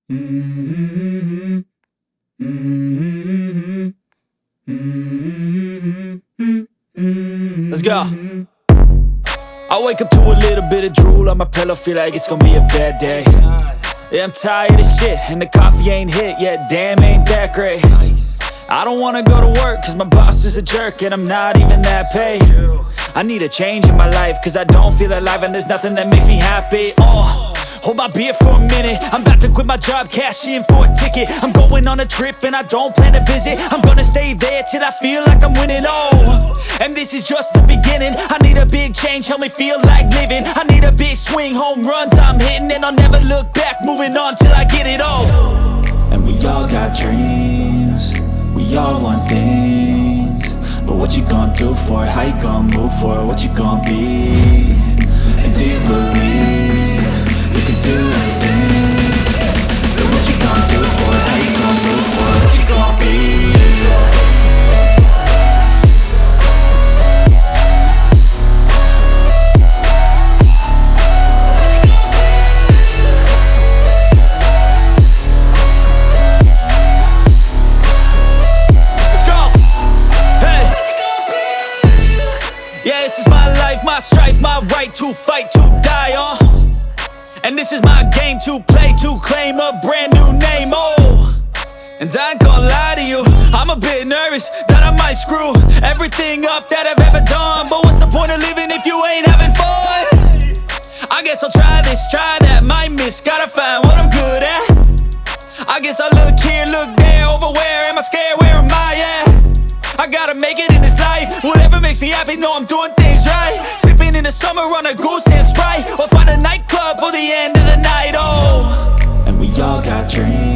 Mm-hmm. Mm-hmm. Mm-hmm. Let's go. I wake up to a little bit of drool on my pillow, feel like it's gonna be a bad day. Yeah, I'm tired of shit, and the coffee ain't hit yet, damn, ain't that great. I don't wanna go to work, cause my boss is a jerk, and I'm not even that paid. I need a change in my life, cause I don't feel alive, and there's nothing that makes me happy. Hold my beer for a minute, I'm about to quit my job, cash in for a ticket. I'm going on a trip and I don't plan to visit. I'm gonna stay there till I feel like I'm winning, and this is just the beginning. I need a big change, help me feel like living. I need a big swing, home runs I'm hitting, and I'll never look back, moving on till I get it all. And we all got dreams, we all want things, but what you gonna do for it? How you gonna move for it? What you gonna be? And do you believe you can do anything? But what you gonna do for it? How you gonna move for it? What you gonna be? Yeah, this is my life, my strife, my right to fight, to die on. And this is my game to play, to claim a brand new name, And I ain't gonna lie to you, I'm a bit nervous that I might screw everything up that I've ever done. But what's the point of living if you ain't having fun? I guess I'll try this, try that, might miss, gotta find what I'm good at. I guess I look here, look there, over where am I scared, where am I at? I gotta make it in this life, whatever makes me happy, know I'm doing things right. Sipping in the summer on a goose and Sprite, or find a nightclub for the end of the night, And we all got dreams.